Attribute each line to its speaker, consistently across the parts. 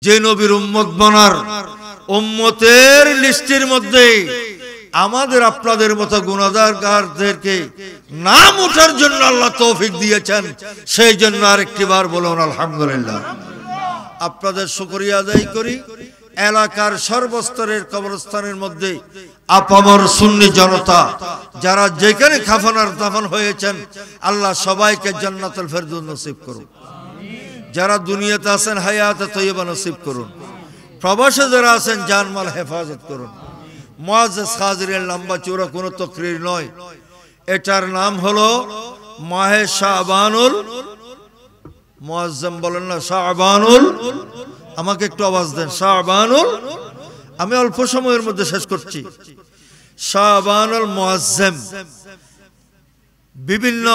Speaker 1: যে নবীর উম্মত বানার উম্মতের লিস্টের মধ্যে আমাদের আপনাদের মতো গুনাহগারদেরকে নাম ওঠার জন্য আল্লাহ তৌফিক দিয়েছেন, সেই জন্য আরেকটি বার বলুন আলহামদুলিল্লাহ। আপনাদের শুকরিয়া আদায় করি। এলাকার সর্বস্তরের কবরস্থানের মধ্যে আপামর সুন্নি জনতা যারা যেখানে খাফানার দাফন হয়েছেন, আল্লাহ সবাইকে জান্নাতুল ফেরদৌস নসিব করুন। যারা দুনিয়াতে আছেন হায়াতে তৈয়বা নসিব করুন। প্রবাসে যারা আছেন জানমাল হেফাজত করুন। মুআজ্জাজ হাজিরের লম্বা চূড়া কোনো তকরীর নয়, এটার নাম হলো মাহে শাবানুল মুআজ্জাম। বলেন না শাবানুল, আমাকে একটু আওয়াজ দেন। শাবানুল, আমি অল্প সময়ের মধ্যে শেষ করছি। শাবানুল মুআজ্জাম, বিভিন্ন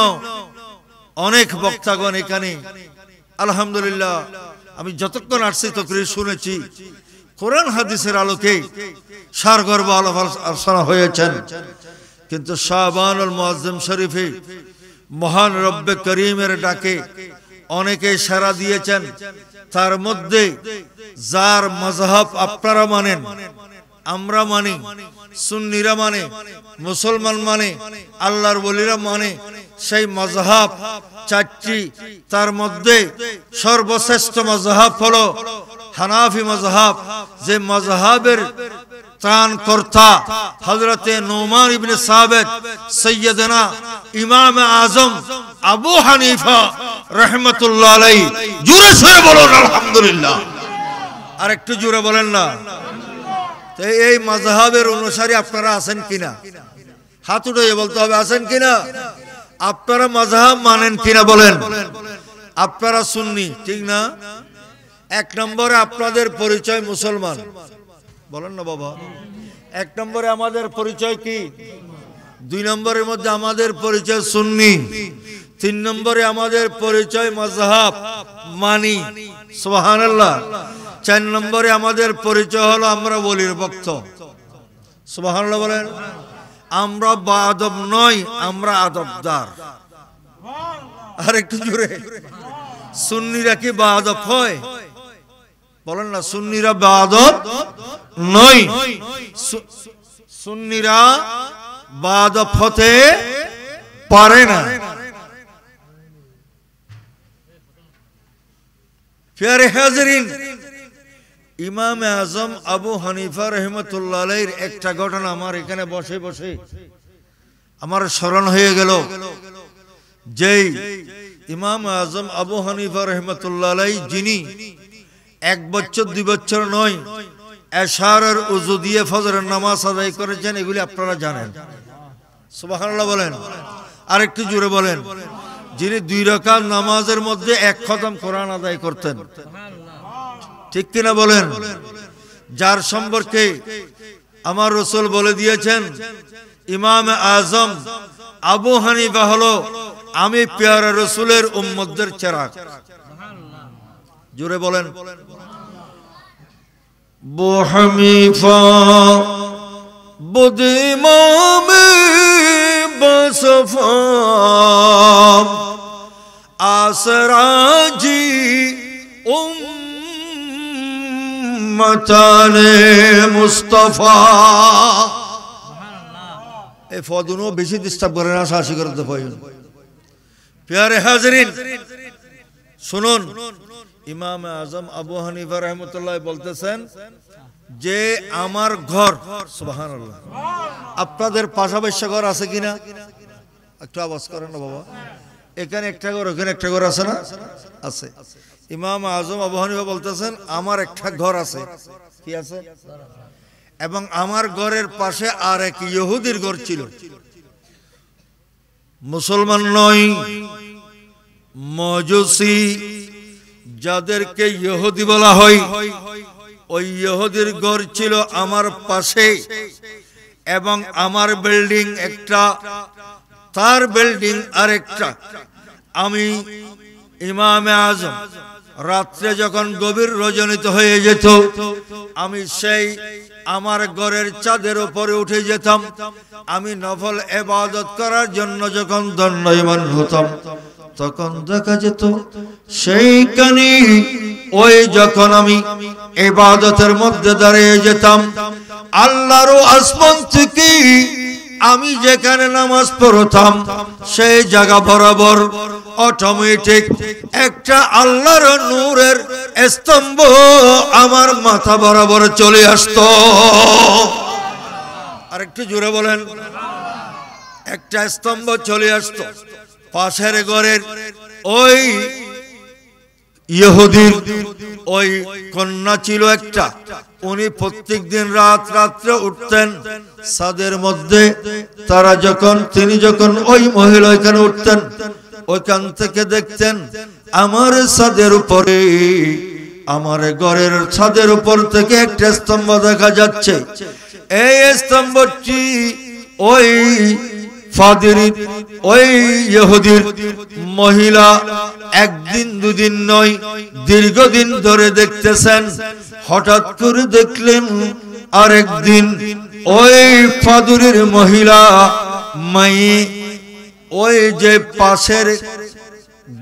Speaker 1: অনেক বক্তাগণ এখানে আলহামদুলিল্লাহ আমি যতক্ষণ আসছি তকরীর শুনেছি, কোরআন হাদিসের আলোকে সারগর্ব আলোচনা হয়েছেন। কিন্তু শাবানুল মুআজ্জাম শরীফে মহান রব্বে করিমের ডাকে অনেকে সাড়া দিয়েছেন। তার মধ্যে যার মাযহাব আপনারা মানেন, আমরা মানি, সুন্নিরা মানে, মুসলমান মানে, আল্লাহর ওলিরা মানে, সেই মাযহাব চারটি। তার মধ্যে সর্বশ্রেষ্ঠ মাযহাব হলো হানাফি মাযহাব, যে মাযহাবের ত্রাণকর্তা হযরতে নুমান ইবনে সাবিত সাইয়্যিদনা ইমাম আযম আবু হানিফা রাহমাতুল্লাহ আলাইহি। জোরে সরে বলুন আলহামদুলিল্লাহ। আর একটু জোরে বলেন না। তো এই মাযহাবের অনুসারী আপনারা আছেন কিনা? হাত উঠিয়ে বলতে হবে আছেন কিনা। আপনারা মাযহাব মানেন কিনা বলেন। আপনারা সুন্নি, ঠিক না? এক নম্বরে আপনাদের পরিচয় মুসলমান, বলেন না বাবা। এক নম্বরে আমাদের পরিচয় কি? দুই নম্বরের মধ্যে আমাদের পরিচয় সুন্নি। তিন নম্বরে আমাদের পরিচয় মাযহাব মানি, সুবহানাল্লাহ। চার নম্বরে আমাদের পরিচয় হলো আমরা ওলির ভক্ত, সুবহানাল্লাহ বলেন। আমরা বাদব নই, আমরা আদবদার। আর একটু জোরে। সুন্নিরা কি বাদব হয়? বলেন না, সুন্নিরা বাদব নয়। সুন্নিরা বাদব হতে পারে না। প্যারে হাজিরিন, ইমাম আজম আবু হানিফা রাহমাতুল্লাহ আলাইহির একটা ঘটনা আমার এখানে বসে বসে আমার স্মরণ হয়ে গেল। যেই ইমাম আজম আবু হানিফা রাহমাতুল্লাহ আলাইহি, যিনি 1 বছর 2 বছর নয়, এশারের উযু দিয়ে ফজরের নামাজ আদায় করেছেন, এগুলি আপনারা জানেন, সুবহানাল্লাহ বলেন। আর একটু জোরে বলেন। যিনি 2 রাকাত নামাজের মধ্যে 1 খতম কোরআন আদায় করতেন, ঠিক কিনা বলেন। যার সম্পর্কে আমার রাসূল বলে দিয়েছেন, ইমাম আজম আবু হানিফা হলো আমি প্যারা রাসূলের উম্মতদের চেরাগ। জোরে বলেন। আবু হানিফা বুদিমামে বসফা আসরাজি উম্মতানে মুস্তাফা। এই ফদুনো বেশি ডিস্টার্ব করে না, শাসি করতে পারেন। প্যারে হাজিরিন শুনুন, ইমাম আজম আবু হানিফা রাহমাতুল্লাহ বলতেছেন যে আমার ঘর, সুবহানাল্লাহ, আপনাদের পাশাপাশি ঘর আছে কিনা? একটু আওয়াজ করেন না বাবা। এখানে একটা ঘর, ওখানে একটা ঘর আছে না? আছে। ইমাম আজম আবু হানিফা বলতেছেন আমার একটা ঘর আছে। কি আছে? এবং আমার ঘরের পাশে আর এক ইহুদির ঘর ছিল, মুসলমান নয়, মজুসি, যাদেরকে ইহুদি বলা হয়। ওই ইহুদির ঘর ছিল আমার পাশে, এবং আমার বিল্ডিং একটা, তার বিল্ডিং আরেকটা। আমি ইমামে আজম রাত্রে যখন গভীর রজনীত হয়ে যেত, আমি সেই আমার ঘরের চাঁদের উপরে উঠে যেতাম। আমি নফল ইবাদত করার জন্য যখন দণ্ডায়মান হতাম, তখন দেখা যেত সেইখানে ওই যখন আমি ইবাদতের মধ্যে দাঁড়িয়ে যেতাম, আল্লাহর আসমান থেকে আমি যেখানে নামাজ পড়তাম সেই জায়গা বরাবর অটোমেটিক একটা আল্লাহর নূরের স্তম্ভ আমার মাথা বরাবর চলে আসতো। আর একটু জোরে বলেন। একটা স্তম্ভ চলে আসতো। পাশের ঘরের ওই ইহুদির ওই কন্যা ছিল একটা, উনি প্রত্যেক দিন রাত্রে উঠতেন ছাদের মধ্যে। তিনি যখন ওই মহিলা ওইখানে উঠতেন, ওইখান থেকে দেখতেন আমার ছাদের উপরে, আমার ঘরের ছাদের উপর থেকে একটা স্তম্ভ দেখা যাচ্ছে। এই স্তম্ভটি ওই ফাদিরি ওই ইহুদির মহিলা একদিন দুদিন নয়, দীর্ঘদিন ধরে দেখতেছেন। হঠাৎ করে দেখলেন আরেকদিন ওই ফাদুরির মহিলা ওই যে পাশের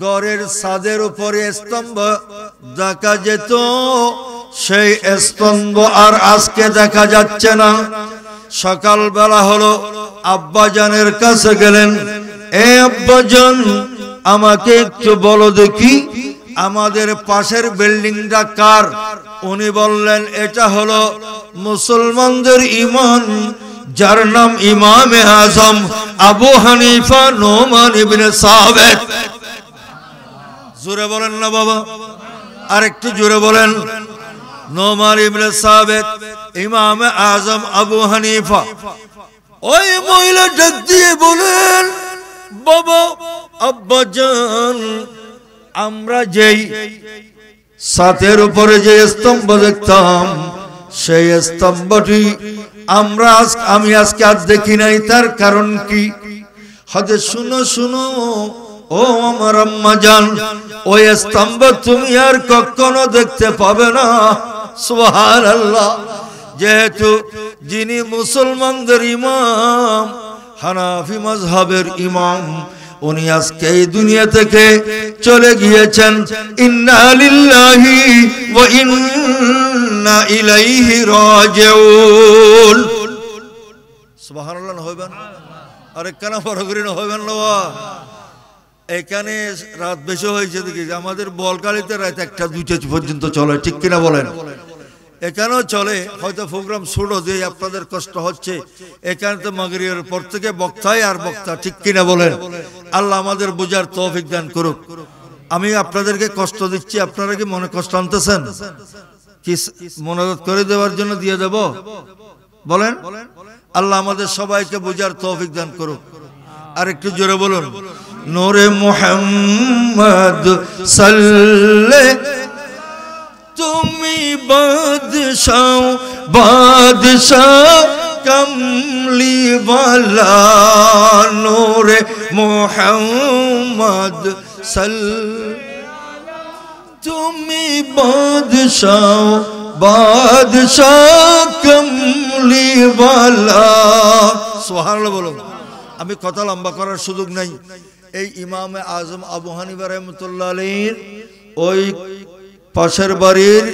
Speaker 1: ঘরের ছাদের উপরে স্তম্ভ দেখা যেত, সেই স্তম্ভ আর আজকে দেখা যাচ্ছে না। সকাল বেলা হলো, আব্বাজানের কাছে গেলেন, এ আব্বাজান আমাকে একটু বলো দেখি আমাদের পাশের বিল্ডিংটা কার? উনি বললেন এটা হলো মুসলমানদের ইমাম, যার নাম ইমামে আজম আবু হানিফা নোমান ইবনে সাবিত। জোরে বলেন না বাবা, আর একটু জোরে বলেন। নোমান ইবনে সাবিত, ইমামে আজম আবু হানিফা। ওই মহিলা ডাক দিয়ে বলেন, বাবা আব্বাজান আমরা যেই ছাদের উপরে যে স্তম্ভ দেখতাম সেই স্তম্ভটি আমি আজকে আর দেখি নাই, তার কারণ কি? হয়তো শুনো শুনো ও আমার আম্মা জান, ওই স্তম্ভ তুমি আর কখনো দেখতে পাবে না। সুবহানাল্লাহ। যেহেতু যিনি মুসলমানদের ইমাম, হানাফি মাযহাবের ইমাম, উনি আজকে এই দুনিয়া থেকে চলে গিয়েছেন। ইন্না লিল্লাহি ওয়া ইন্না ইলাইহি রাজিউন। সুবহানাল্লাহ হইবেন। আরে কেন পরগরি না হইবেন না? এখানে রাত বেশি হয়েছে দেখি, আমাদের বলকালিতে রাত 1-2 পর্যন্ত চলে, ঠিক কিনা বলেন? এখানেও চলে, হয়তো প্রোগ্রাম ছোট দিয়ে আপনাদের কষ্ট হচ্ছে। এখানে তো মাগরিবের পর থেকে বক্তাই আর বক্তা, ঠিক কিনা বলেন? আল্লাহ আমাদের বোঝার তৌফিক দান করুক। আমি আপনাদেরকে কষ্ট দিচ্ছি, আপনারা কি মনে কষ্ট আনতেছেন? কি মনোরোধ করে দেওয়ার জন্য দিয়ে দেব? বলেন। আল্লাহ আমাদের সবাইকে বোঝার তৌফিক দান করুক। আর একটু জোরে বলুন, নূরে মুহাম্মদ সাল্লাল্লাহু। তুমি বাদশাহ বাদশাহ কমলিওয়ালা, নূরে মুহাম্মদ সাল্লাল্লাহু। তুমি বাদশাহ বাদশাহ কমলিওয়ালা। সুবহানাল্লাহ বলুন। আমি কথা লম্বা করার সুযোগ নাই। এই ইমামে আজম আবু হানিফা রাহমাতুল্লাহ আলাইহির ওই পাশের বাড়ির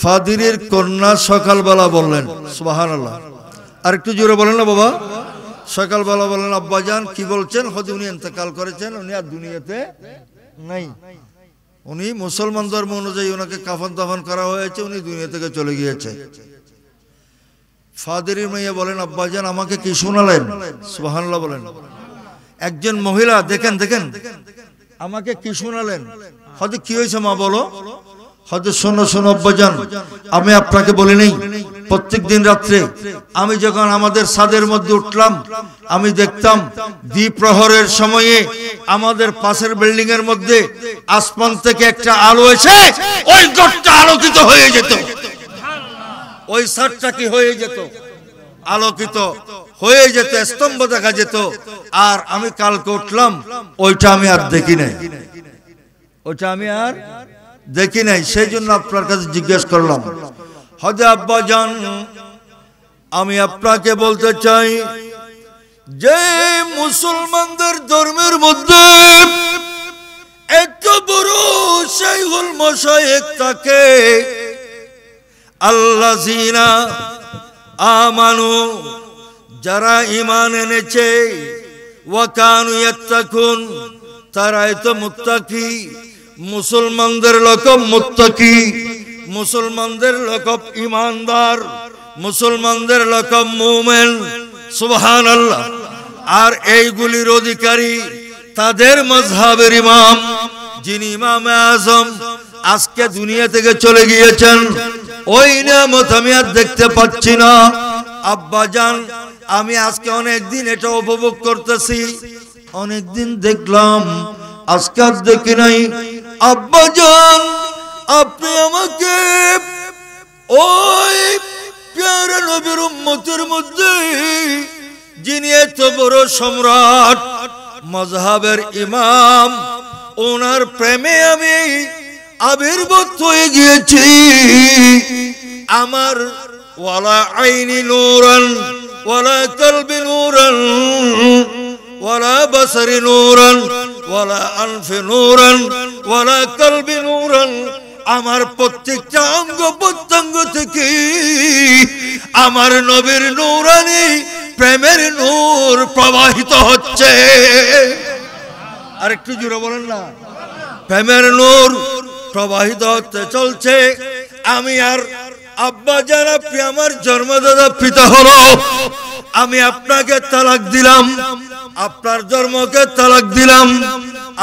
Speaker 1: ফাদিরের কন্যা সকালবেলা বললেন, সুবহানাল্লাহ। আর একটু জোরে বলেন না বাবা। সকালবেলা বললেন, আব্বাজান কি বলছেন? হয়তো উনি ইন্তেকাল করেছেন, উনি আর দুনিয়াতে নাই। উনি মুসলমান ধর্ম অনুযায়ী ওনাকে কাফন দাফন করা হয়েছে, উনি দুনিয়া থেকে চলে গিয়েছে। ফাদিরের মেয়ে বলেন, আব্বাজান আমাকে কি শোনালেন? সুবহানাল্লাহ বলেন। একজন মহিলা, দেখেন আমাকে কি শোনালেন? হয়তো কি হয়েছে মা বলো? হয়তো শোনো শোনো আব্বাজান, আমি আপনাকে বলি নেই, প্রত্যেক দিন রাত্রে আমি যখন আমাদের ছাদের মধ্যে উঠলাম, আমি দেখতাম দ্বিপ্রহরের সময়ে আমাদের পাশের বিল্ডিং এর মধ্যে আসমান থেকে একটা আলো এসে ওই ঘরটা আলোকিত হয়ে যেত, ওই ছাদটা কি হয়ে যেত? আলোকিত হয়ে যেত, স্তম্ভ দেখা যেত। আর আমি কালকে উঠলাম, ওইটা আমি আর দেখি নাই, ওইটা আমি আর দেখি নাই। সেই জন্য আপনার কাছে জিজ্ঞেস করলাম। হযরত আব্বাজান আমি আপনাকে বলতে চাই, যে মুসলমানদের ধর্মের মধ্যে বড় শাইখুল মাশায়েখ তাকে আল্লাযিনা আমানু, যারা ঈমান এনেছে, ওয়া কানু ইয়াত্তাকুন, তারাই তো মুত্তাকি। মুসলমানদের লকব মুত্তাকি, মুসলমানদের লকব ঈমানদার, মুসলমানদের লকব মুমিন। সুবহানাল্লাহ। আর এইগুলির অধিকারী তাদের মাযহাবের ইমাম, যিনি ইমামে আযম, আজকে দুনিয়া থেকে চলে গিয়েছেন। ওই নিয়ামত আমি আর দেখতে পাচ্ছি না। আব্বাজান, আমি আজকে অনেকদিন এটা উপভোগ করতেছি, অনেকদিন দেখলাম, আজকে আর দেখি নাই। আব্বাজান, আপনি আমাকে ওই প্যারা নবীর উম্মতের মধ্যে, যিনি এত বড় সম্রাট, মাযহাবের ইমাম, ওনার প্রেমে আমি আবির্ভূত হয়ে গিয়েছি। আমার ওয়ালা আইনি নূরান ওয়ালা কলবি নূরান ওয়ালা বসরি নূরান ওয়ালা আনফি নূরান ওয়ালা কলবি নূরান, আমার প্রত্যেকটা অঙ্গ প্রত্যঙ্গ থেকে আমার নবীর নূরানি প্রেমের নূর প্রবাহিত হচ্ছে। আর একটু জোরে বলেন না, প্রেমের নূর প্রবাহিত হতে চলছে। আমি আর আব্বাজান, আপনি আমার জন্মদাতা পিতা হলো, আমি আপনাকে তালাক দিলাম, আপনার জন্মকে তালাক দিলাম।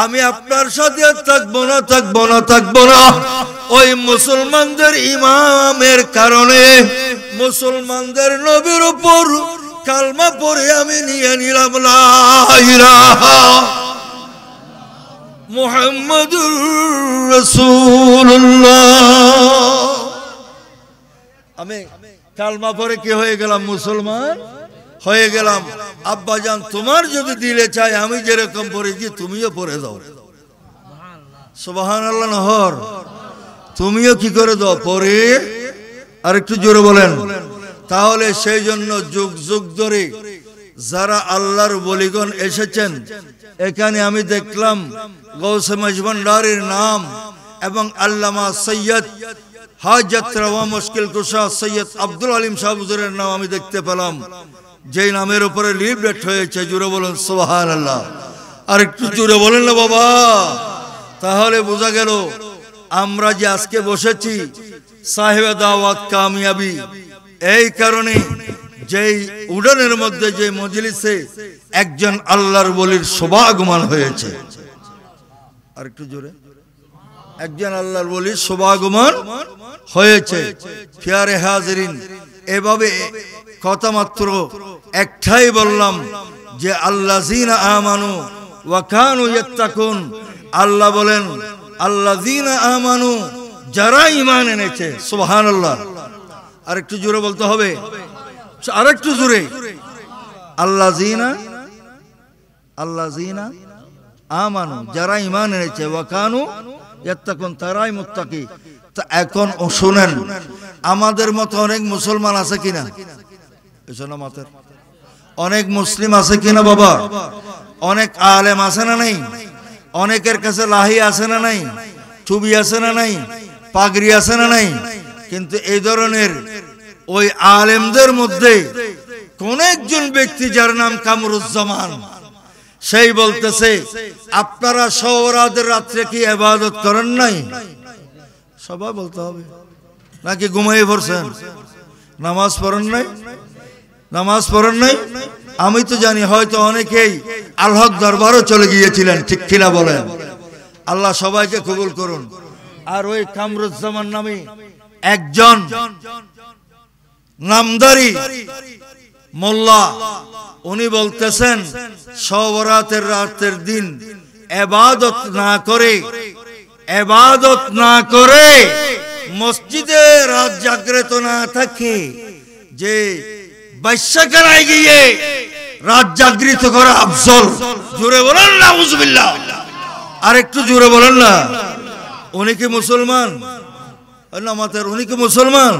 Speaker 1: আমি আপনার সাথে থাকবো না, থাকবো না, থাকবো না। ওই মুসলমানদের ইমামের কারণে, মুসলমানদের নবীর উপর কালমা পড়ে আমি নিয়ে নিলাম লা ইলাহা মুহাম্মাদুর রাসূলুল্লাহ। আমি কালমা পড়ে কি হয়ে গেলাম? মুসলমান হয়ে গেলাম। আব্বাজান, তোমার যদি দিলে চাই, আমি যেরকম পড়েছি তুমিও পড়ে দাও। সুবহানাল্লাহ। নহর তুমিও কি করে দাও? পড়ে। আর একটু জোরে বলেন। তাহলে সেই জন্য যুগ যুগ ধরে যারা আল্লাহর বলিগণ এসেছেন, এখানে আমি দেখলাম গৌসে মজভান্ডারির নাম এবং আল্লামা সৈয়দ হাজত রওয়া মুশকিল কুশা সৈয়দ আব্দুল আলিম শাহ হুজুরের নাম আমি দেখতে পেলাম, যেই নামের উপরে লিফলেট হয়েছে। জোরে বলেন সুবহানাল্লাহ। আর একটু জোরে বলেন না বাবা। তাহলে বোঝা গেল আমরা যে আজকে বসেছি সাহেবে দাওয়াত কামিয়াবি, এই কারণে যেই উডানের মধ্যে যে মজলিসে একজন আল্লাহর ওলির সমাগমন হয়েছে। আর একটু জোরে, একজন আল্লাহর ওলির সমাগমন হয়েছে। ফিয়ারে হাজিরিন, এভাবে কথা মাত্র একটাই বললাম যে আল্লাযীনা আমানু ওয়া কানু ইয়াত্তাকুন। আল্লাহ বলেন আল্লাযীনা আমানু, যারা ঈমান এনেছে। সুবহানাল্লাহ। আর একটু জোরে বলতে হবে, আর একটু জোরে। আল্লাযীনা আমানু, যারা ঈমান এনেছে, ওয়া কানু ইয়াত্তাকুন, তারাই মুত্তাকি। তা এখন শুনেন, আমাদের মতো অনেক মুসলমান আছে কিনা? এজন্য মাতের অনেক মুসলিম আছে কিনা বাবা? অনেক আলেম আছে না নাই? অনেকের কাছে লাহি আছে না নাই? টুপি আছে না নাই? পাগড়ি আছে না নাই? কিন্তু এই ধরনের ওই আলেমদের মধ্যে কোন একজন ব্যক্তি যার নাম কামরুজ্জামান, সেই বলতেছে আপনারা শওরাদের রাত্রে কি ইবাদত করেন নাই? সবাই বলতে হবে, নাকি ঘুমিয়ে পড়ছেন? নামাজ পড়েন নাই? নামাজ পড়েন নাই? আমি তো জানি হয়তো অনেকেই আল হক দরবারও চলে গিয়েছিলেন, ঠিক কিনা বলেন? আল্লাহ সবাইকে কবুল করুন। আর ওই কামরুজ্জামান নামে একজন নামদারি মোল্লা, উনি বলতেছেন শওরাতের রাতের দিন ইবাদত না করে মসজিদে রাত জাগ্রত না থাকে, যে বাইশাখানায় গিয়ে রাত জাগৃত করা আফজল। জোরে বলেন না নাউজুবিল্লাহ। আর একটু জোরে বলেন না। উনি কি মুসলমান? আমাদের উনি কি মুসলমান?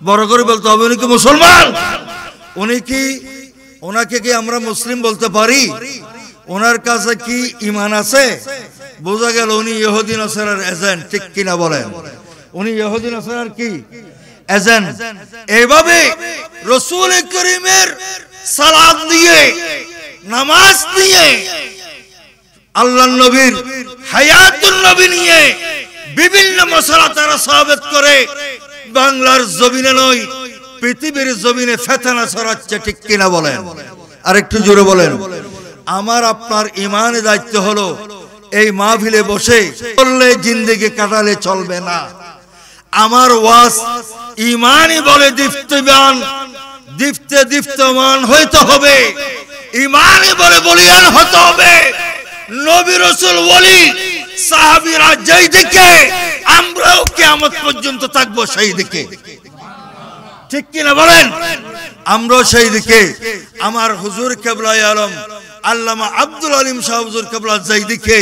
Speaker 1: বড় করে বলতে হবে, উনি কি মুসলমান? ওনাকে কি আমরা মুসলিম বলতে পারি? ওনার কাছে কি ঈমান আছে? বোঝা গেল উনি ইহুদি নাসারার এজেন্ট, ঠিক কিনা বলেন? উনি ইহুদি নাসারার কি এজেন্ট। এইভাবে রাসূল করিমের সালাত দিয়ে, নামাজ দিয়ে, আল্লাহর নবীর হায়াতুন নবী নিয়ে বিভিন্ন মশলা তারা সাবিত করে বাংলার জমিনে নয়, পৃথিবীর জমিনে ফিতনা ছড়াচ্ছে, ঠিক কিনা বলেন? আরেকটু জোরে বলেন। আমার আপনার ইমানের দায়িত্ব হলো এই মাহফিলে বসে বললে জিন্দেগি কাটালে চলবে না। আমার ওয়াজ ইমানই বলে দীপ্তমান হইতে হবে, ইমানই বলে বলিয়ান হতে হবে। নবী রাসূল ওলি সাহাবীরা যেই দিকে, আমরাও কিয়ামত পর্যন্ত থাকবো সেই দিকে, ঠিক কিনা বলেন? আমরাও সেই দিকে। আমার হুজুর কিবলায়ে আলম আল্লামা আব্দুল আলিম শাহ হুজুর কিবলা যেই দিকে,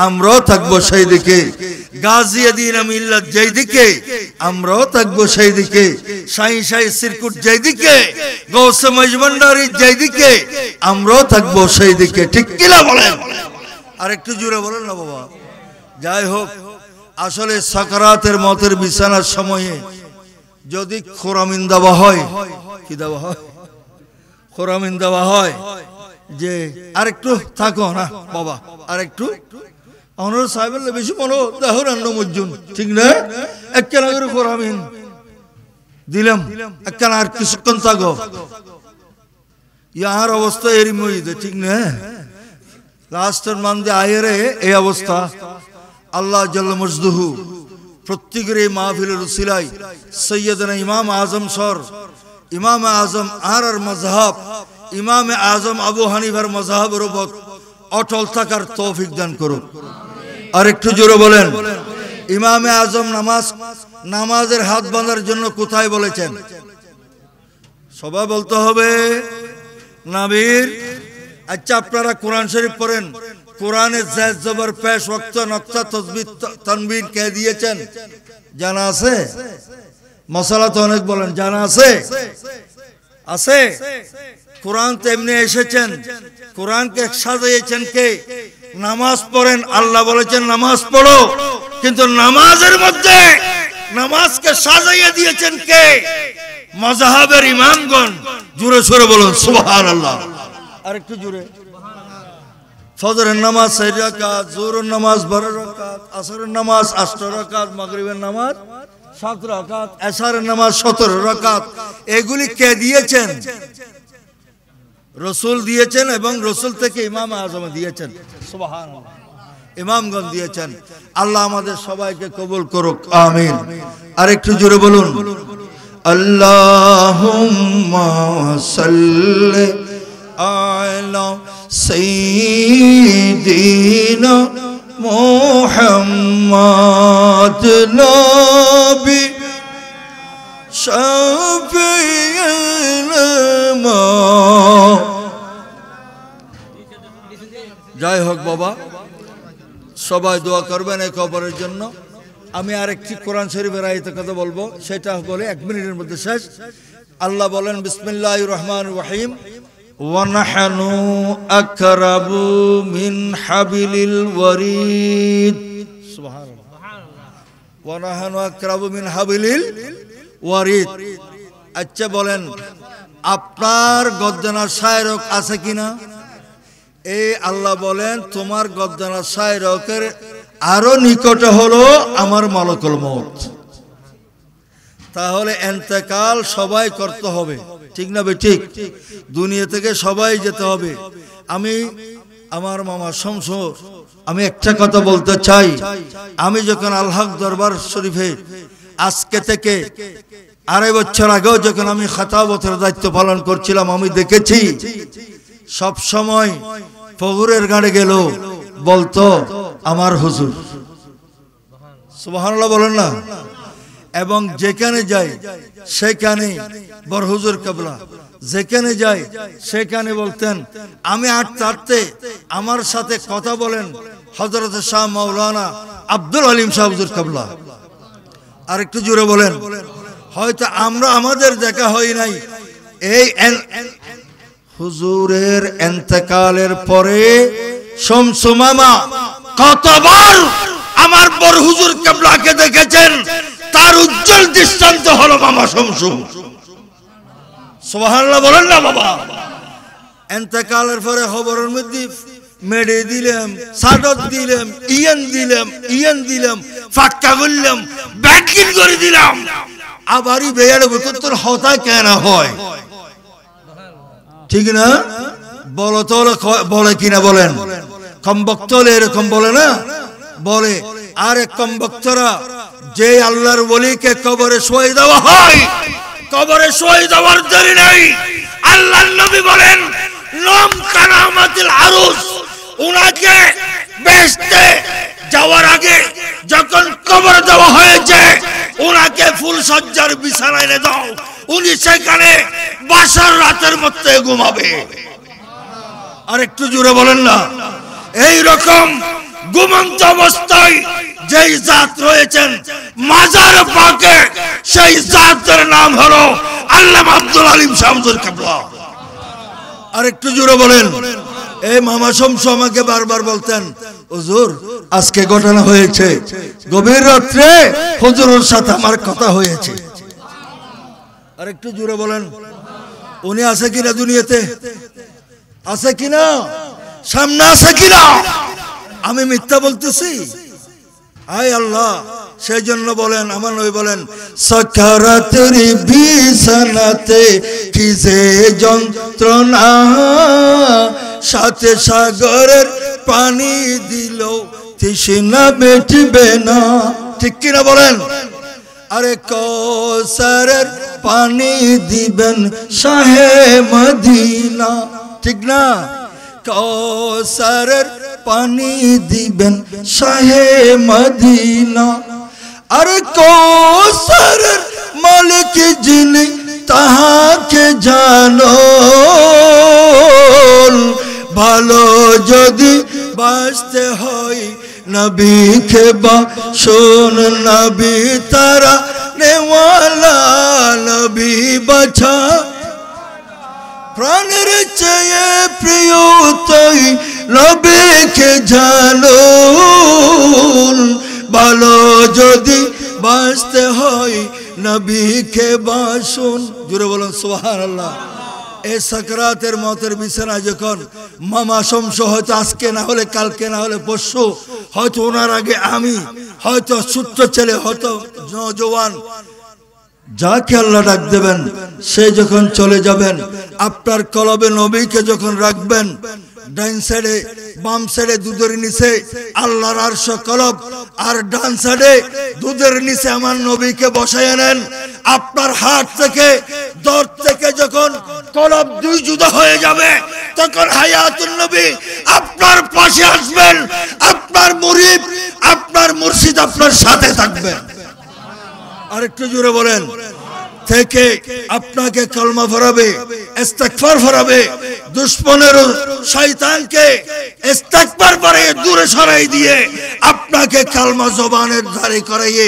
Speaker 1: আমরাও থাকবো সেই দিকে। গাজী দ্বীন মিল্লাত যেই দিকে, আমরাও থাকবো সেই দিকে। শাহী সিরকুট যেই দিকে, গৌসে মজভান্ডারি যেই দিকে, আমরাও থাকবো সেই দিকে, ঠিক কিনা বলেন? আর একটু জোরে বলেন না বাবা। যাই হোক, আসলে সাকারাতের মতের বিছানার সময়ে যদি খোরামিন দেওয়া হয়, কি দেওয়া হয়? খোরামিন দেওয়া হয় যে আরেকটু থাকো না বাবা, আরেকটু অনর সাহেবের বেশি মনো দেহর মজ্জুন, ঠিক না? একখানা করে খোরামিন দিলাম, একখানা আর কিছুক্ষণ থাকো, ইয়ার অবস্থা এরই মরিদে, ঠিক না? লাস্টের মানদে আয়েরে এই অবস্থা। আল্লাহ জাল্লা মজদুহু প্রত্যেকের এই মাহফিলের উসিলায় সৈয়দনা ইমাম আজম সর, ইমাম আজম আর মযহাব, ইমাম আজম আবু হানিফার মযহাবের উপর অটল থাকার তৌফিক দান করুক। আর একটু জোরে বলেন। ইমাম আজম নামাজের হাত বাঁধার জন্য কোথায় বলেছেন? সবাই বলতে হবে নবীর। আচ্ছা, আপনারা কোরআন শরীফ পড়েন, কোরআনে জায়েজ জবর পেশ ওয়াক্ত নক্তা তাসবিহ তানবিন কে দিয়েছেন? জানা আছে? মশলা তো অনেক বলেন, জানা আছে? আছে? কোরআন তো এমনি এসেছেন, কোরআনকে সাজিয়েছেন কে? নামাজ পড়েন, আল্লাহ বলেছেন নামাজ পড়ো, কিন্তু নামাজের মধ্যে নামাজকে সাজিয়ে দিয়েছেন কে? মাযহাবের ইমামগণ। জোরে সোরে বলুন সুবহানাল্লাহ। আর একটু জোরে। ফজরের নামাজ 4 রাকাত, জোহরের নামাজ 12 রাকাত, আসরের নামাজ 8 রাকাত, মাগরিবের নামাজ 7 রাকাত, এশারের নামাজ 17 রাকাত। এগুলি কে দিয়েছেন? রাসূল দিয়েছেন, এবং রাসূল থেকে ইমাম আজম দিয়েছেন। সুবহানাল্লাহ, ইমামগণ দিয়েছেন। আল্লাহ আমাদের সবাইকে কবুল করুক, আমিন। আর একটু জোরে বলুন আল্লাহুম্মা সাল্লি আলা সাইয়্যিদিনা মুহাম্মাদ নবী শাফিঈনা। যাই হোক বাবা, সবাই দোয়া করবেন এক অপরের জন্য। আমি আরেকটি কোরআন শরীফের আয়াতের কথা বলবো, সেটা বলে 1 মিনিটের মধ্যে শেষ। আল্লাহ বলেন বিসমিল্লাহির রহমানির রহিম, ওয়া নাহনু আকরাবু মিন হাবিলিল ওয়ারিদ। সুবহানাল্লাহ, ওয়া নাহনু আকরাবু মিন হাবিলিল ওয়ারিদ। আচ্ছা বলেন, আপনার গর্দনার শায়রক আছে কিনা? এই আল্লাহ বলেন তোমার গর্দনার শায়রকের আরো নিকটে হলো আমার মালাকুল মউত। তাহলে ইন্তেকাল সবাই করতে হবে, ঠিক না বে ঠিক? দুনিয়া থেকে সবাই যেতে হবে। আমি আমার মামা শামসু, আমি একটা কথা বলতে চাই। আমি যখন আল হক দরবার শরীফে আজকে থেকে 2.5 বছর আগেও যখন আমি খাতাবতের দায়িত্ব পালন করছিলাম, আমি দেখেছি সব সময় ফগরের গাড়ে গেল বলতো আমার হুজুর। সুবহানাল্লাহ বলেন না? এবং যেখানে যাই সেখানে বড় হুজুর কেবলা, যেখানে যাই সেখানে বলতেন। আমি হাঁটতে আমার সাথে কথা বলেন হযরত শাহ মাওলানা আব্দুল আলিম শাহ হুজুর কেবলা। আর একটু জোরে বলেন। হয়তো আমাদের দেখা হয় নাই। এই হুজুরের ইন্তেকালের পরে শামসু মামা কতবার আমার বড় হুজুর কিবলাকে দেখেছেন, তার উজ্জ্বল দৃষ্টান্ত হলো মামা শামসু। সুবহানাল্লাহ বলেন না বাবা। এতেকালের পরে খবরের মধ্যে মেডে দিলাম, সাদত দিলাম, ইয়ান দিলাম, ফাক্কা করলাম, ব্যাকিং করে দিলাম, আবারই বেয়ার তোর হতা কেন হয়? ঠিক না? বলো তো, বলে কিনা বলেন? কম বক্ত হলে এরকম বলে না, বলে। আর কম বক্তরা যে আল্লাহর ওলিকে কবরে শোয় দেওয়া হয়, কবরে শোয় দেওয়ার দেরি নেই। আল্লাহর নবী বলেন, নাম কারামাতিল আরুস, উনাকে বেহেশতে যাওয়ার আগে যখন কবর দেওয়া হয়েছে, উনাকে ফুল সজ্জার বিছানায় এনে দাও, উনি সেখানে বাসার রাতের মধ্যে ঘুমাবে। আর একটু জোরে বলেন না। এই রকম ঘুমন্ত অবস্থায় যেই জাত রয়েছেন মাজার পাকে, সেই জাতের নাম হলো আল্লামা আব্দুল আলিম শামসুল কিবলা। আর একটু জোরে বলেন। এই মামা শামসু আমাকে বারবার বলতেন, হুজুর আজকে ঘটনা হয়েছে, গভীর রাত্রে হুজুরের সাথে আমার কথা হয়েছে। আর একটু জোরে বলেন। উনি আছে কিনা দুনিয়াতে? আছে কিনা? সামনে আছে কিনা? আমি মিথ্যা বলতেছি? আয় আল্লাহ। সেই জন্য বলেন, আমার নবী বলেন, সাকারাতের বিছানাতে কি যে যন্ত্রণা, সাথে সাগরের পানি দিল তৃষ্ণা মিটবে না। ঠিক কিনা বলেন? আরে কৌসারের পানি দিবেন শাহে মদিনা, ঠিক না? কৌসারের পানি দিবেন শাহে মদিনা। আরে কৌসারের মালিক যিনি তাহাকে জানো, ভালো যদি বাঁচতে হয় নবীকে বাসুন, নবী তারা নেওয়ালা, নবী বাছা প্রাণের চেয়ে প্রিয় তাই নবীকে জানো, ভালো যদি বাঁচতে হয় নবীকে বাসুন। জোরে বলুন সুবহানাল্লাহ। এই সাকরাতের মতের বিছানায় যখন মামা শামসু, হয়তো আজকে না হলে কালকে না হলে পরশু, হয়তো ওনার আগে আমি, হয়তো ছোট্ট ছেলে, হয়তো নওজোয়ান, যাকে আল্লাহ ডাক দেবেন সে যখন চলে যাবেন, আপনার কলবে নবীকে যখন রাখবেন, ডাইন সাইডে বাম সাইডে দুধের নিচে আল্লাহর আরশ কলব, আর ডান সাইডে দুধের নিচে আমার নবীকে বসায় নেন। আপনার হাত থেকে দর থেকে যখন কলব দুই জুদা হয়ে যাবে, তখন হায়াতুন নবী আপনার পাশে আসবেন, আপনার মুরিদ, আপনার মুর্শিদ আপনার সাথে থাকবেন। আর একটু জোরে বলেন। থেকে আপনাকে কলমা ফরাবে, ইস্তিগফার ফরাবে, দুশমনের শয়তানকে ইস্তিগফার পরে দূরে সরাই দিয়ে আপনাকে কালমা জবানের ধারে করাইয়ে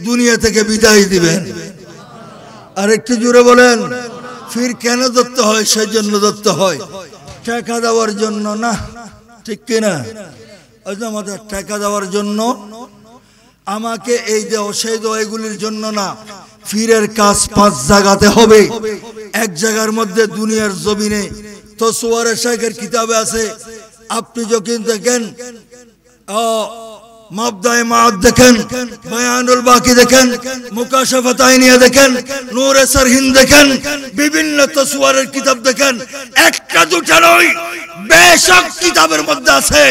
Speaker 1: দুনিয়া থেকে বিদায় দিবেন। আর একটু জোরে বলেন। ফির কেন ধরতে হয়? সেই জন্য ধরতে হয়, টাকা দেওয়ার জন্য না, ঠিক কিনা? আমাদের টাকা দেওয়ার জন্য, আমাকে এই দেও সেই দেও এগুলির জন্য না। ফিরের কাজ 5 জায়গাতে হবে। এক জায়গার মধ্যে দুনিয়ার জমিনে তো সোয়ারে শেখের কিতাবে আছে, আপনি যখন দেখেন মাবদায়ে মাআদ দেখেন, বায়ানুল বাকি দেখেন, মুকাশাফাত আইনিয়া দেখেন, নূরে সরহিন দেখেন, বিভিন্ন তসওয়ারের কিতাব দেখেন, একটা দুটা নয়, বেশক কিতাবের মধ্যে আছে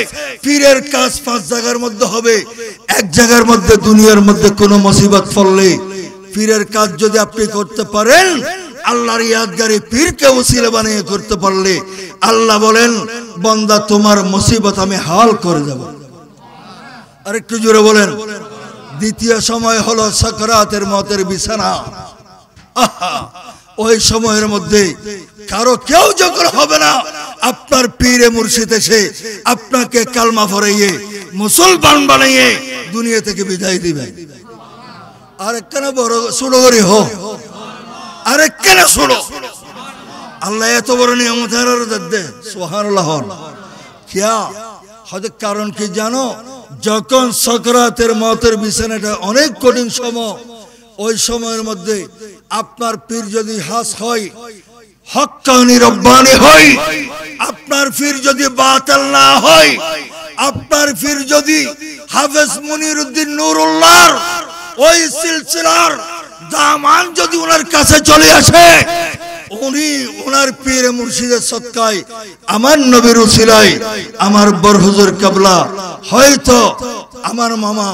Speaker 1: পীরের কাজ 5 জায়গার মধ্যে হবে। এক জায়গার মধ্যে দুনিয়ার মধ্যে কোনো মুসিবত পড়লে পীরের কাজ যদি আপনি করতে পারেন, আল্লাহর ইয়াদগারি পীরকে ওসিলা বানিয়ে করতে পারলে আল্লাহ বলেন, বান্দা তোমার মুসিবত আমি হাল করে দেব। আর একটু জোরে বলেন। দ্বিতীয় সময় হলো সাকরাতের মতের বিছানা। ওই সময়ের মধ্যে কারো কেউ যখন হবে না, আপনার পীরে মুর্শিদ এসে আপনাকে কালমা পড়াইয়ে মুসলমান বানিয়ে দুনিয়া থেকে বিদায় দিবে। আর একখানা বড় ছোট করে হো, আর একখানা ছোট, আল্লাহ এত বড় নিয়ামত দে সুবহানাল্লাহ। কিয়া হয়তো কারণ কি জানো? যখন সকরাতের মতের বিছানাটা অনেক কঠিন সময়, ওই সময়ের মধ্যে আপনার পীর যদি হাস হয়, হক্কানি রব্বানি হয়, আপনার পীর যদি বাতিল না হয়, আপনার পীর যদি হাফেজ মুনিরউদ্দিন নুরুল্লাহর ওই সিলসিলার দামান যদি ওনার কাছে চলে আসে, উনি ওনার পীর মুর্শিদের সদকায় আমার নবীর উসিলায় আমার বড় হুজুর কেবলা হয়তো আমার মামা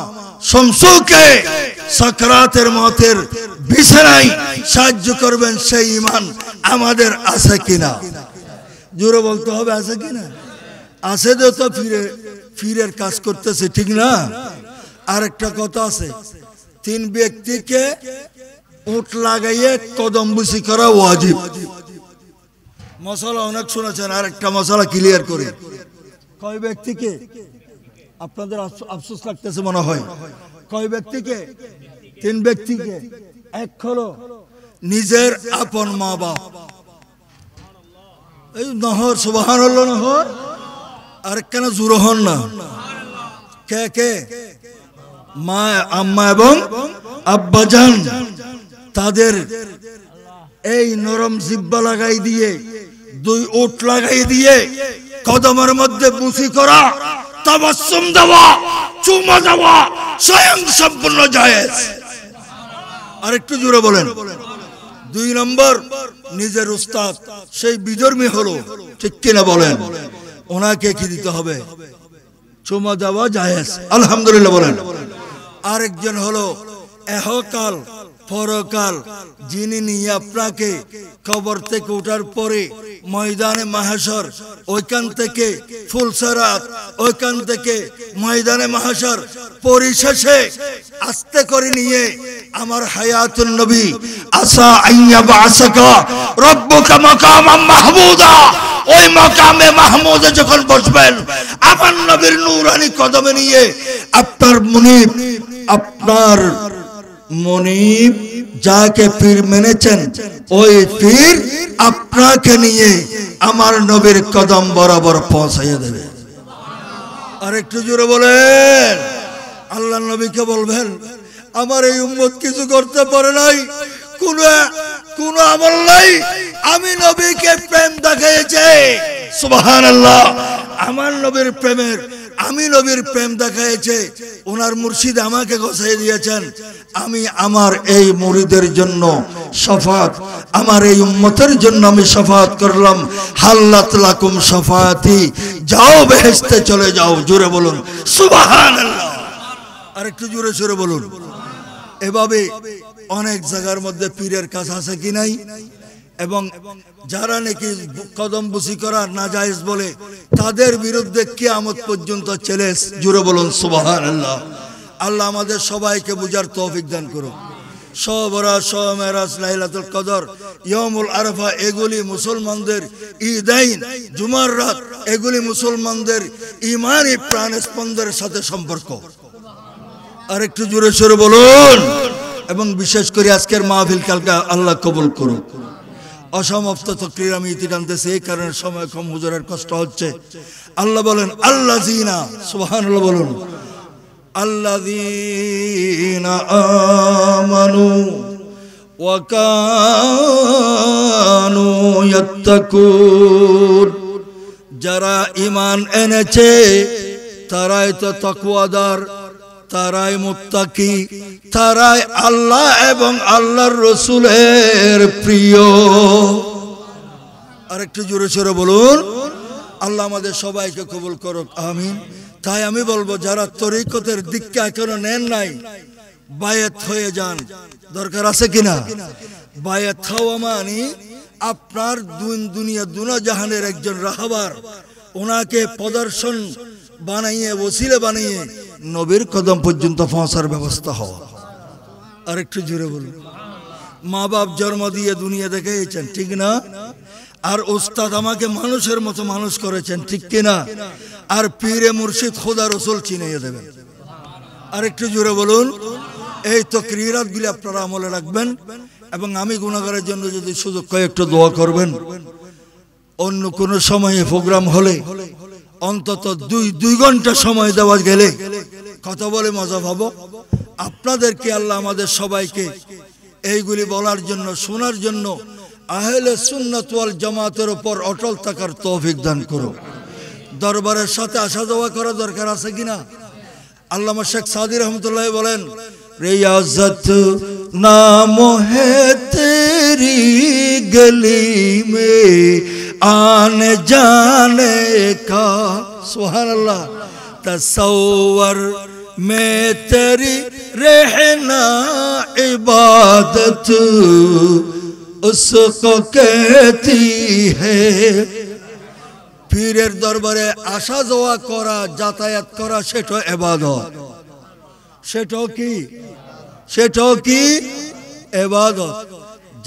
Speaker 1: শামসুকে সাকরাতের মতের বিছানায় সাহায্য করবেন, সেই ঈমান আমাদের আছে কিনা? জোরে বলতে হবে, আছে কিনা? আছে তো পীরের কাজ করতেছে, ঠিক না? আরেকটা কথা আছে, 3 ব্যক্তিকে উট লাগাইয়ে কদম বুসি করা ওয়াজিব। মশলা অনেক শুনেছেন, আরেকটা মশলা ক্লিয়ার করে। কয় ব্যক্তিকে? আপনাদের আফসোস লাগতেছে মনে হয়। কয় ব্যক্তিকে? 3 ব্যক্তিকে। এক হলো নিজের আপন মা বাপ, এই নহর সুবহানাল্লাহ নহর, আর কেন জুরো হন না? কে কে? মা, আম্মা এবং আব্বাজান, তাদের এই নরম জিব্বা লাগাই দিয়ে, 2 উট লাগাই দিয়ে কদমের মধ্যে বুসি করা, তাবাসসুম দেওয়া, চুমা দেওয়া স্বয়ং সম্পূর্ণ জায়েজ। আর একটু জোরে বলেন। 2 নম্বর, নিজের উস্তাদ সেই বিধর্মী হলো, ঠিক কিনা বলেন? ওনাকে কি দিতে হবে? চুমা দেওয়া জায়েজ, আলহামদুলিল্লাহ বলেন। আরেকজন হলো এহকাল পরকাল, যিনি নিয়ে আপনাকে কবর থেকে ওঠার পরে ময়দানে মাহশর, ওইখান থেকে ফুলসরাত, ওইখান থেকে ময়দানে মাহশর পরিশেষে আস্তে করে নিয়ে আমার হায়াতুন নবী আসা আইয়া বাসাকা রব্বুকা মাকামাম মাহমুদা, ওই মাকামে মাহমুদে যখন বসবেন, আমার নবীর নূরানি কদমে নিয়ে আপনার মনিব যাকে পীর মেনেছেন, ওই পীর আপনাকে নিয়ে আমার নবীর কদম বরাবর পৌঁছাইয়া দেবে। আর একটু জোরে বলেন। আল্লাহ নবীকে বলবেন, আমার এই উম্মত কিছু করতে পারে নাই, কোন আমল নাই, আমি নবীকে প্রেম দেখাইছে। সুবহানাল্লাহ। আমার নবীর প্রেমের, আমি নবীর প্রেম দেখাইছে, ওনার মুর্শিদ আমাকে গোছাই দিয়েছেন। আমি আমার এই মুরিদের জন্য শাফাত, আমার এই উম্মতের জন্য আমি শাফাত করলাম। হাল্লাত লাকুম শাফাতি, যাও বেহেশতে চলে যাও। জোরে বলুন সুবহানাল্লাহ। আর একটু জোরে সরে বলুন। এভাবে অনেক জায়গার মধ্যে পীরের কাজ আছে কি নাই? এবং যারা নাকি কদম বুসি করা নাজায়েজ বলে, তাদের বিরুদ্ধে কিয়ামত পর্যন্ত চ্যালেঞ্জ। জোরে বলুন সুবহানাল্লাহ। আল্লাহ আমাদের সবাইকে বুঝার তৌফিক দান করুন। শবে বরাত, শবে মেরাজ, লাইলাতুল কদর, ইয়াউমুল আরাফা, এগুলি মুসলমানদের ঈদাইন, জুমার রাত, এগুলি মুসলমানদের ঈমানি প্রাণ স্পন্দনের সাথে সম্পর্ক। আর একটু জোরে সরে বলুন। এবং বিশেষ করে আজকের মাহফিল কালকে আল্লাহ কবুল করুন। অসমাপ্ত তকরীর আমি ইতি টানতেছি, এই কারণে সময় কম, হুজুরের কষ্ট হচ্ছে। আল্লাহ বলেন আল্লাযীনা, সুবহানাল্লাহ বলুন, আল্লাযীনা আমানু ওয়া কানু ইয়াত্তাকুন, যারা ঈমান এনেছে তারাই তো তাকওয়াদার, তারাই মুত্তাকি, তারাই আল্লাহ এবং আল্লাহর রাসূলের প্রিয়। আরেকটু জোরে সরে বলুন। আল্লাহ আমাদের সবাইকে কবুল করুক, আমিন। তাই আমি বলবো, যারা তরিকতের দীক্ষা এখনো নেন নাই, বায়াত হয়ে যান। দরকার আছে কিনা? বায়াত হওয়া মানে আপনার দুনিয়া দুনা জাহানের একজন রাহবার, ওনাকে প্রদর্শন বানাইয়ে, ওসিলা বানিয়ে নবীর কদম পর্যন্ত পৌঁছার ব্যবস্থা হওয়া। আর একটু জোরে বলুন। মা বাপ জন্ম দিয়ে দুনিয়া দেখাইছেন, ঠিক না? আর উস্তাদ আমাকে মানুষের মতো মানুষ করেছেন, ঠিক কিনা? আর পীরে মুর্শিদ খোদা রসুল চিনিয়ে দেবেন। আর একটু জোরে বলুন। এই তাকরীরাত গুলি আপনারা আমলে রাখবেন। এবং আমি গুনাহগারের জন্য যদি সুযোগ পাই একটু দোয়া করবেন। অন্য কোনো সময়ে প্রোগ্রাম হলে অন্তত 2 ঘন্টা সময় দেওয়া গেলে
Speaker 2: কথা বলে মজা পাবো। আপনাদেরকে আল্লাহ আমাদের সবাইকে এইগুলি বলার জন্য, শোনার জন্য আহলে সুন্নাত ওয়াল জামাতের উপর অটল থাকার তৌফিক দান করো। দরবারের সাথে আসা যাওয়া করা দরকার আছে কিনা? আল্লামা শেখ সাদি রহমতুল্লাহ বলেন, रियाजत नाम है तेरी गली में आने जाने का, सुभान अल्लाह। तसव्वुर में तेरी रहना इबादत उसको कहती है। পীরের দরবারে আসা যাওয়া করা, যাতায়াত করা, সেটা ইবাদত। সেটাও কি ইবাদত।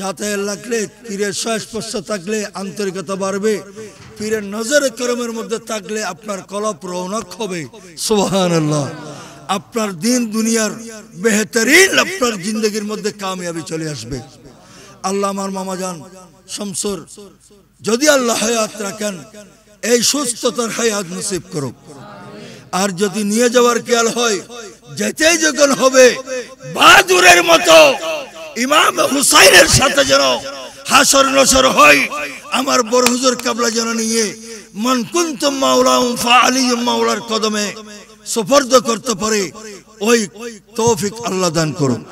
Speaker 2: যাতায়াত লাগলে, পীরের স্পর্শ থাকলে আন্তরিকতা বাড়বে, পীরের নজরে করমের মধ্যে থাকলে আপনার কলব রৌনক হবে। সুবহানাল্লাহ। আপনার দিন দুনিয়ার বেহতরিন আপনার জিন্দগির মধ্যে কামিয়াবি চলে আসবে। আল্লাহ আমার মামা জান শামসুর যদি আল্লাহ হায়াত রাখেন, এই সুস্থতার হায়াত নসিব করুক। আর যদি নিয়ে যাওয়ার খেয়াল হয়, যেতেই যখন হবে বাহাদুরের মতো ইমাম হুসাইনের সাথে যেন হাসর নসর হয়, আমার বড় হুজুর কাবলা যেন নিয়ে মান কুনতুম মাওলাহুম ফাআলিয়ুম মাওলার কদমে সুপর্দ করতে পারে, ওই তৌফিক আল্লাহ দান করুন।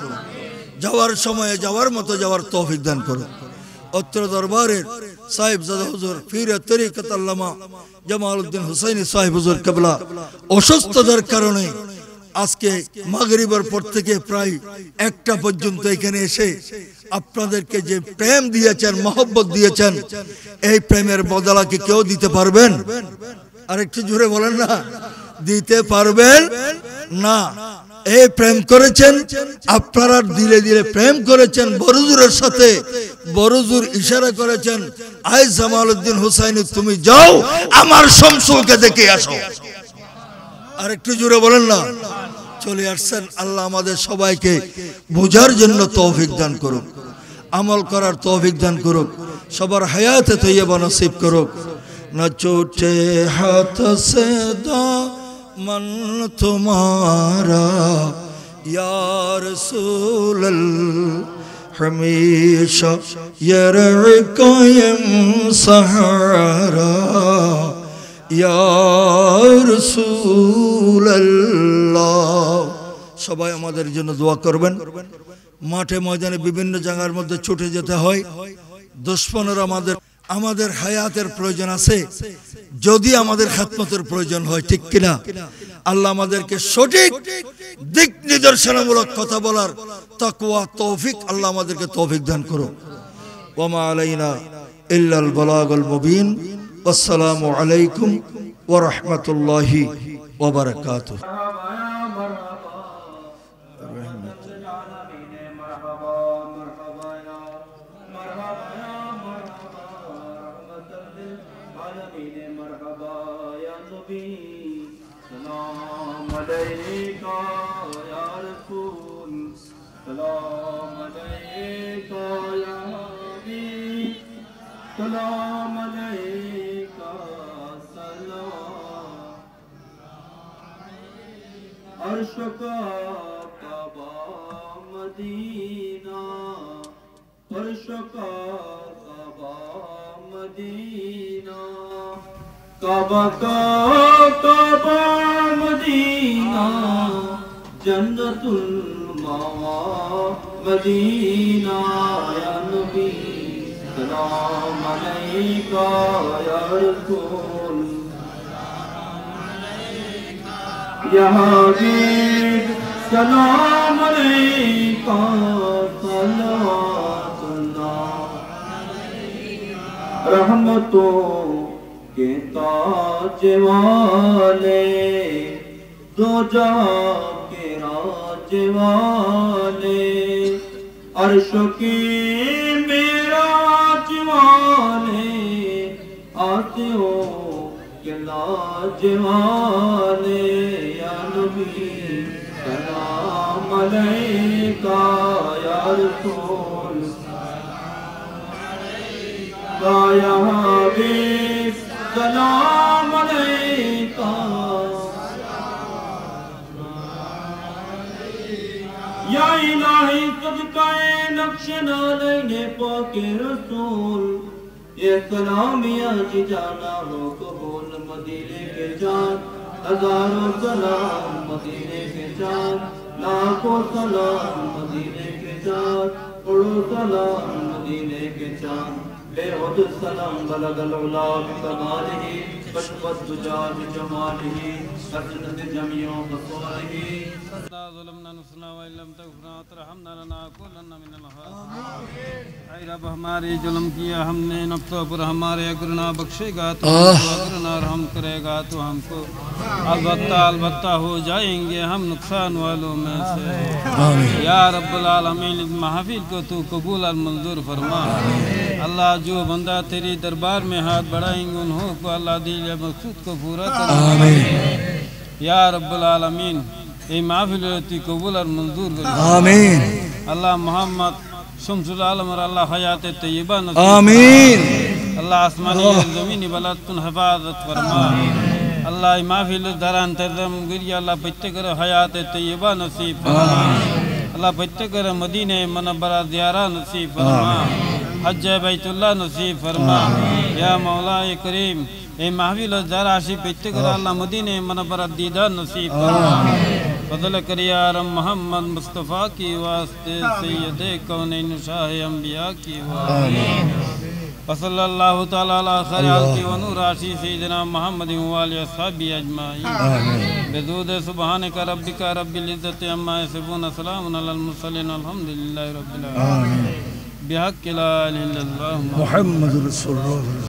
Speaker 2: যাওয়ার সময়ে যাওয়ার মতো যাওয়ার তৌফিক দান করুন। অত্র দরবারের সাহেবজাদা হুজুর পীর তরিকত আল্লামা জামালউদ্দিন হুসাইনি সাহেব হুজুর কাবলা অসুস্থতার কারণে আজকে মাগরিবের পর থেকে প্রায় 1টা পর্যন্ত এখানে এসে আপনাদেরকে যে প্রেম দিয়েছেন, মহব্বত দিয়েছেন, এই প্রেমের বদলা কি কেউ দিতে পারবেন? আর একটু জোরে বলেন না, দিতে পারবেন না। এই প্রেম করেছেন আপনারা, দিলে দিলে প্রেম করেছেন বড়জুরের সাথে। বড়জুর ইশারা করেছেন, আই জামালউদ্দিন হুসাইনি তুমি যাও আমার শামসুকে দেখে আসো। আর একটু জোরে বলেন না। চলে আসছেন। আল্লাহ আমাদের সবাইকে বোঝার জন্য তৌফিক দান করুক, আমল করার তৌফিক দান করুক, সবার হায়াতে তৈয়বা নসিব করুক। না চোটে হাত সে দামন তোমারা ইয়া রাসূলুল্লাহ हमेशा यरकायम सहारा या রাসূলুল্লাহ। সবাই আমাদের জন্য দোয়া করবেন। মাঠে ময়দানে বিভিন্ন জায়গার মধ্যে ছুটে যেতে হয়, দুশমনেরা আমাদের হায়াতের প্রয়োজন আছে, যদি আমাদের খেদমতের প্রয়োজন হয়, ঠিক কিনা? আল্লাহ আমাদেরকে সঠিক দিক নির্দেশনামূলক কথা বলার তাকওয়া তৌফিক আল্লাহ আমাদেরকে তৌফিক দান করুন। ওয়া মা আলাইনা ইল্লাল বালাগুল মুবিন। আসসালামু আলাইকুম ওয়া রাহমাতুল্লাহি ওয়া বারাকাতুহু।
Speaker 3: अर्श का काबा मदीना, अर्श का काबा मदीना, काबा का काबा मदीना, जन्नतुल मावा मदीना। या नबी सलाम अलैका या रसूल, या हबीब सलाम अलैका सलावतुल्लाह। रहमतों के ताज वाले, दो जहां के राज वाले, अर्श की मेराज वाले, आते हो के लाज वाले। या नबी सलाम अलैका या रसूल, या हबीब सलाम अलैका। شنالین پاک رسول یہ سلامیہ جی جانا ہو قبول مدینے کے جان ہزاروں سلام مدینے کے جان لاکھوں سلام مدینے کے جان اڑو سلام مدینے کے جان بے عد سلام بلغ العلا بکمالہ بشبت دجا بجمالہ حسنت جمیع خصالہ ظلمنا نفسنا وإن لم تغفر وترحمنا لنكونن من الخاسرين اے رب ہمارے ظلم کیا ہم نے نفسوں پر ہمارے گناہ بخشے گا تو اگر نہ رحم کرے گا تو ہم کو البتہ ہو جائیں گے ہم نقصان والوں میں سے یا رب العالمین اس محفل کو تو قبول اور منظور فرما اللہ جو بندہ تیری دربار میں ہاتھ بڑھائیں گے انہوں کو اللہ دل مقصود کو پورا کرے یا رب العالمین اے محفل تی قبول اور منظور کرے
Speaker 2: آمین
Speaker 3: اللہ محمد شمس العالم اور اللہ حیات طیبہ نصیب
Speaker 2: آمین
Speaker 3: اللہ آسمانی اور زمینی بلد کن حفاظت فرما اللہ محفل دران ترزم گری اللہ پچھتے کر حیات طیبہ نصیب فرما اللہ پچھتے کر مدینہ منبرہ زیارہ نصیب فرما حج بیت اللہ نصیب فرما یا مولا کریم اے محفل زراشی پچھتے کر اللہ مدینہ منبرہ دیدہ نصیب فرما فضل کریارم محمد مصطفیٰ کی واسطے سید کونین شاہ انبیاء کی واسطے وصلی اللہ تعالیٰ علیہ خیال کی ونور عاشی سیدنا محمد والی اصحابی اجمعین بزود سبحانک ربک رب العزت عما یصفون سلام علی المرسلین الحمدللہ رب العالمین بحق لا الہ الا اللہ
Speaker 2: محمد رسول اللہ